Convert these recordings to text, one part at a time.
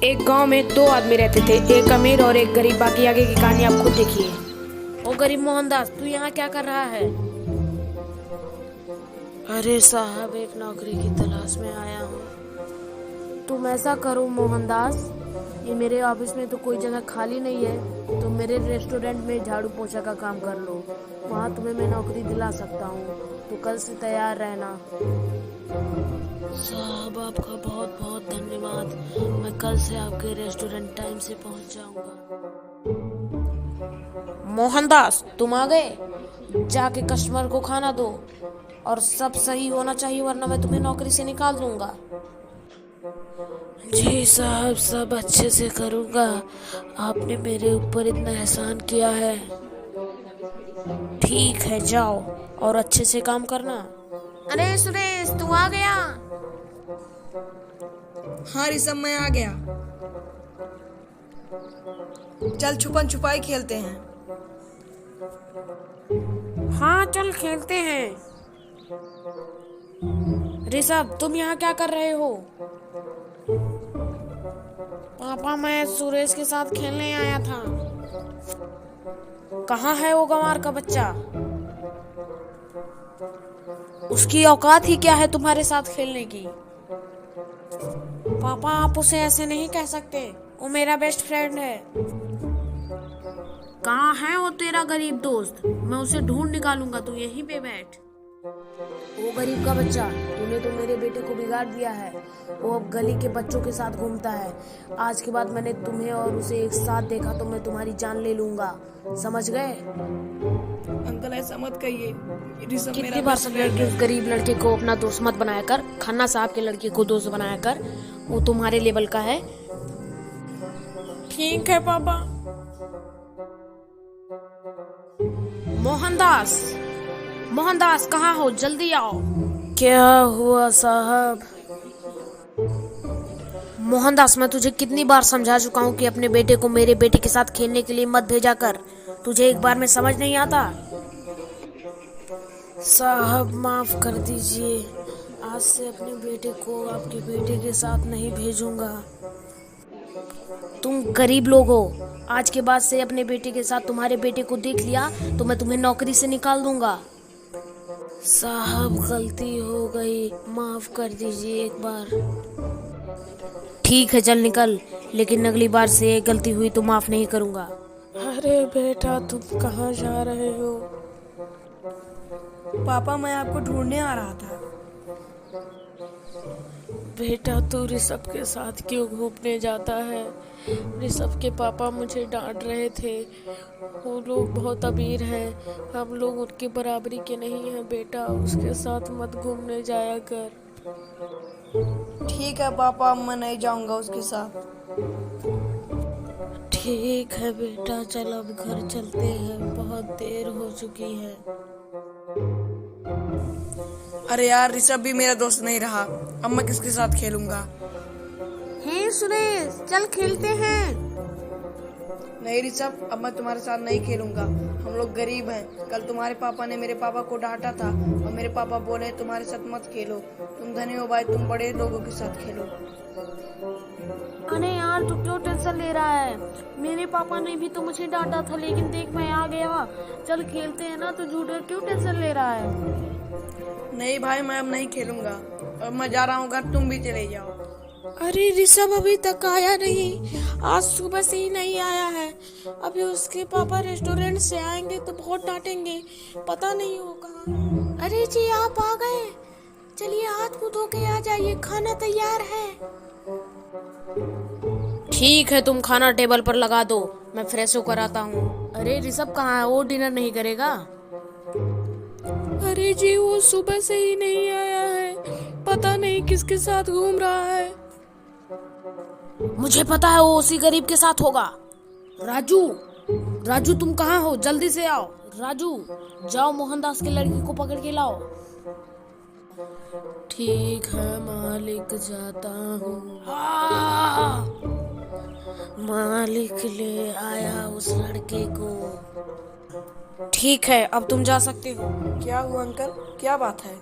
एक गांव में दो आदमी रहते थे, एक अमीर और एक गरीब। बाकी आगे की कहानी आप खुद देखिए। ओ गरीब मोहनदास, तू यहाँ क्या कर रहा है? अरे साहब, एक नौकरी की तलाश में आया हूँ। तुम ऐसा करो मोहनदास, ये मेरे ऑफिस में तो कोई जगह खाली नहीं है, तो मेरे रेस्टोरेंट में झाड़ू पोछा का काम कर लो। वहाँ तुम्हें मैं नौकरी दिला सकता हूँ, तो कल से तैयार रहना। साहब, आपका बहुत बहुत धन्यवाद। मैं कल से आपके रेस्टोरेंट टाइम से पहुँच जाऊँगा। मोहनदास, तुम आ गए? जाके कस्टमर को खाना दो और सब सही होना चाहिए, वरना मैं तुम्हें नौकरी से निकाल दूंगा। जी साहब, सब अच्छे से करूंगा। आपने मेरे ऊपर इतना एहसान किया है। ठीक है, जाओ और अच्छे से काम करना। अरे सुरेश, तू आ गया? हाँ ऋषभ, मैं आ गया। चल छुपन छुपाई खेलते हैं। हाँ, चल खेलते हैं। ऋषभ, तुम यहाँ क्या कर रहे हो? पापा, मैं सुरेश के साथ खेलने आया था। कहाँ है वो गंवार का बच्चा? उसकी औकात ही क्या है तुम्हारे साथ खेलने की? पापा, आप उसे ऐसे नहीं कह सकते, वो मेरा बेस्ट फ्रेंड है। कहाँ है वो तेरा गरीब दोस्त? मैं उसे ढूंढ निकालूंगा, तू यहीं पे बैठ। वो गरीब का बच्चा, तूने तो मेरे बेटे को बिगाड़ दिया है। वो अब गली के बच्चों के साथ घूमता है। आज के बाद मैंने तुम्हें और उसे एक साथ देखा तो मैं तुम्हारी जान ले लूंगा, समझ गए? अंकल, ऐसा मत कहिए। ऋषभ कितनी मेरा बार बेस्ट समझाया फ्रेंड कि उस है। गरीब लड़के को अपना दोस्त मत बनाया कर। खन्ना साहब के लड़के को दोस्त बनाया कर, वो तुम्हारे लेवल का है। ठीक है पापा। मोहनदास, मोहनदास कहाँ हो? जल्दी आओ। क्या हुआ साहब? मोहनदास, मैं तुझे कितनी बार समझा चुका हूँ कि अपने बेटे को मेरे बेटे के साथ खेलने के लिए मत भेजा कर। तुझे एक बार में समझ नहीं आता? साहब, माफ कर दीजिए। आज से अपने बेटे को आपके बेटे के साथ नहीं भेजूंगा। तुम गरीब लोग हो। आज के बाद से अपने बेटे के साथ तुम्हारे बेटे को देख लिया तो मैं तुम्हें नौकरी से निकाल दूंगा। साहब, गलती हो गई, माफ कर दीजिए एक बार। ठीक है, चल निकल, लेकिन अगली बार से गलती हुई तो माफ नहीं करूंगा। अरे बेटा, तुम कहाँ जा रहे हो? पापा, मैं आपको ढूंढने आ रहा था। बेटा, तू ऋषभ के साथ क्यों घूमने जाता है? ऋषभ के पापा मुझे डांट रहे थे। वो लोग बहुत अमीर हैं, हम लोग उनकी बराबरी के नहीं हैं। बेटा, उसके साथ मत घूमने जाया कर। ठीक है पापा, मैं नहीं जाऊंगा उसके साथ। ठीक है बेटा, चल अब घर चलते हैं, बहुत देर हो चुकी है। अरे यार, ऋषभ भी मेरा दोस्त नहीं रहा। अब मैं किसके साथ खेलूंगा? हे सुरेश, चल खेलते हैं। नहीं ऋषभ, अब मैं तुम्हारे साथ नहीं खेलूंगा। हम लोग गरीब हैं। कल तुम्हारे पापा ने मेरे पापा को डांटा था और मेरे पापा बोले तुम्हारे साथ मत खेलो। तुम धनी हो भाई, तुम बड़े लोगों के साथ खेलो। अरे यार, तू क्यों टेंशन ले रहा है? मेरे पापा ने भी तो मुझे डांटा था, लेकिन देख मैं आ गया। चल खेलते हैं ना, तो झूठे क्यों टेंशन ले रहा है? नहीं भाई, मैं अब नहीं खेलूंगा। अब मैं जा रहा हूँ घर, तुम भी चले जाओ। अरे ऋषभ अभी तक आया नहीं, आज सुबह से ही नहीं आया है। अभी उसके पापा रेस्टोरेंट से आएंगे तो बहुत डांटेंगे, पता नहीं वो कहाँ। अरे जी, आप आ गए। चलिए हाथ मुंह धो के आ जाइए, खाना तैयार है। ठीक है, तुम खाना टेबल पर लगा दो, मैं फ्रेश होकर आता हूँ। अरे ऋषभ कहाँ है? वो डिनर नहीं करेगा? अरे जी, वो सुबह से ही नहीं आया है, पता नहीं किसके साथ घूम रहा है। मुझे पता है, वो उसी गरीब के साथ होगा। राजू, राजू तुम कहाँ हो? जल्दी से आओ। राजू, जाओ मोहनदास के लड़की को पकड़ के लाओ। ठीक है मालिक, जाता हूँ। मालिक ले आया उस लड़के को। ठीक है, अब तुम जा सकते हो। क्या हुआ अंकल, क्या बात है?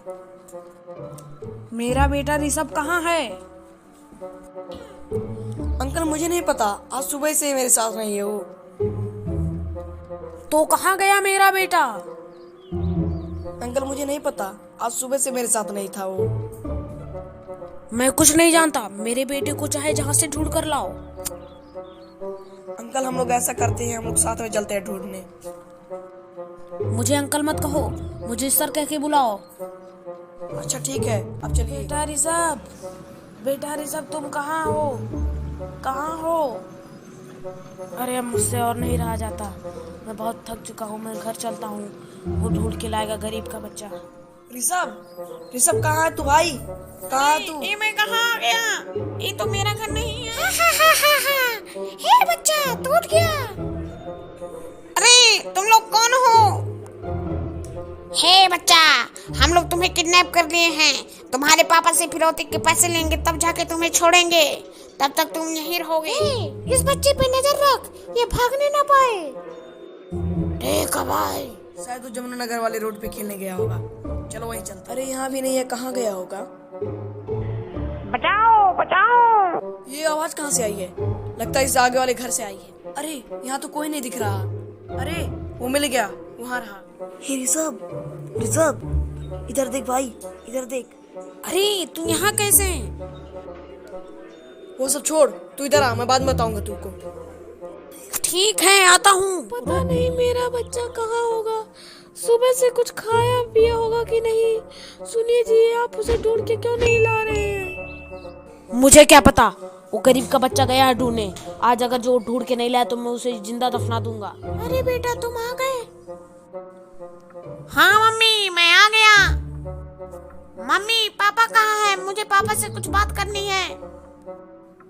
मेरा बेटा ऋषभ कहाँ है? अंकल मुझे नहीं पता, आज सुबह से मेरे साथ नहीं है वो। तो कहाँ गया मेरा बेटा? अंकल मुझे नहीं पता, आज सुबह से मेरे साथ नहीं था वो। मैं कुछ नहीं जानता, मेरे बेटे को चाहे जहाँ से ढूंढ कर लाओ। अंकल हम लोग ऐसा करते हैं, हम लोग साथ में चलते हैं ढूंढने। मुझे अंकल मत कहो, मुझे सर कह के बुलाओ। अच्छा ठीक है, अब चलिए। बेटा ऋषभ तुम कहाँ हो? कहाँ हो? अरे अब मुझसे और नहीं रहा जाता, मैं बहुत थक चुका हूँ, मैं घर चलता हूँ। वो ढूंढ के लाएगा गरीब का बच्चा। ऋषभ, ऋषभ कहाँ है तू भाई? कहाँ है तू? ये मैं कहाँ आ गया? ये तो मेरा घर नहीं है। हे बच्चा, टूट गया। अरे तुम लोग कौन हो? हे बच्चा, हम लोग तुम्हें किडनैप कर लिए हैं। तुम्हारे पापा से फिरौती के पैसे लेंगे, तब जाके तुम्हें छोड़ेंगे। तब तक तुम यहीं रहोगे। इस बच्चे पे नजर रख, ये भागने ना पाए। ठीक है भाई। शायद वो जमुनानगर वाले रोड पे खेलने गया होगा, चलो वहीं चलते। अरे यहाँ भी नहीं है, कहाँ गया होगा? बचाओ बचाओ। ये आवाज कहाँ से आई है? लगता है इस आगे वाले घर से आई है। अरे यहाँ तो कोई नहीं दिख रहा। अरे वो मिल गया, वहाँ रहा। हे ऋषभ, ऋषभ इधर देख भाई, इधर देख। अरे तू यहाँ कैसे? वो सब छोड़, तू इधर आ, मैं बाद में बताऊंगा तुमको। ठीक है आता हूँ। पता नहीं मेरा बच्चा कहाँ होगा, सुबह से कुछ खाया पिया होगा कि नहीं। सुनिए जी, आप उसे ढूंढ के क्यों नहीं ला रहे हैं? मुझे क्या पता, वो गरीब का बच्चा गया है ढूंढने। आज अगर जो ढूंढ के नहीं लाया तो मैं उसे जिंदा दफना दूंगा। अरे बेटा तुम आ गए? हाँ मम्मी मैं आ गया। मम्मी पापा कहाँ है? मुझे पापा से कुछ बात करनी है।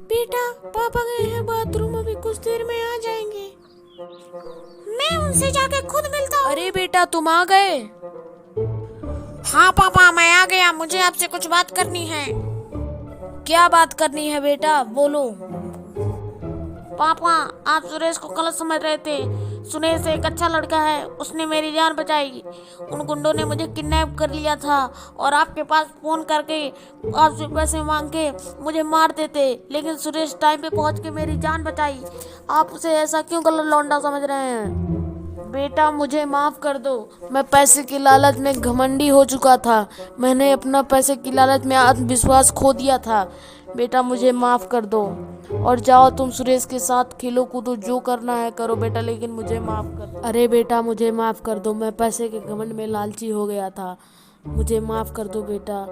बेटा पापा गए हैं बाथरूम, अभी कुछ देर में आ जाएंगे। मैं उनसे जाके खुद मिलता हूँ। अरे बेटा तुम आ गए? हाँ पापा मैं आ गया, मुझे आपसे कुछ बात करनी है। क्या बात करनी है बेटा, बोलो। पापा आप सुरेश को गलत समझ रहे थे। सुरेश एक अच्छा लड़का है, उसने मेरी जान बचाई। उन गुंडों ने मुझे किडनैप कर लिया था और आपके पास फोन करके आपसे पैसे मांग के मुझे मार देते, लेकिन सुरेश टाइम पे पहुंच के मेरी जान बचाई। आप उसे ऐसा क्यों गलत लौंडा समझ रहे हैं? बेटा मुझे माफ कर दो, मैं पैसे की लालच में घमंडी हो चुका था। मैंने अपना पैसे की लालच में आत्मविश्वास खो दिया था। बेटा मुझे माफ कर दो और जाओ तुम सुरेश के साथ खेलो कूदो, जो करना है करो बेटा, लेकिन मुझे माफ कर दो। अरे बेटा मुझे माफ कर दो, मैं पैसे के घमंड में लालची हो गया था, मुझे माफ कर दो बेटा।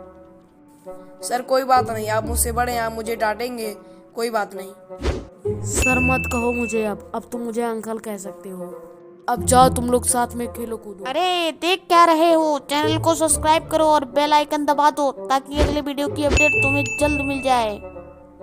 सर कोई बात नहीं, आप मुझसे बड़े हैं, आप मुझे डांटेंगे, कोई बात नहीं। सर मत कहो मुझे, अब तुम मुझे अंकल कह सकते हो। अब जाओ तुम लोग साथ में खेलो कूदो। अरे देख क्या रहे हो, चैनल को सब्सक्राइब करो और बेल आइकन दबा दो ताकि अगले वीडियो की अपडेट तुम्हें जल्द मिल जाए।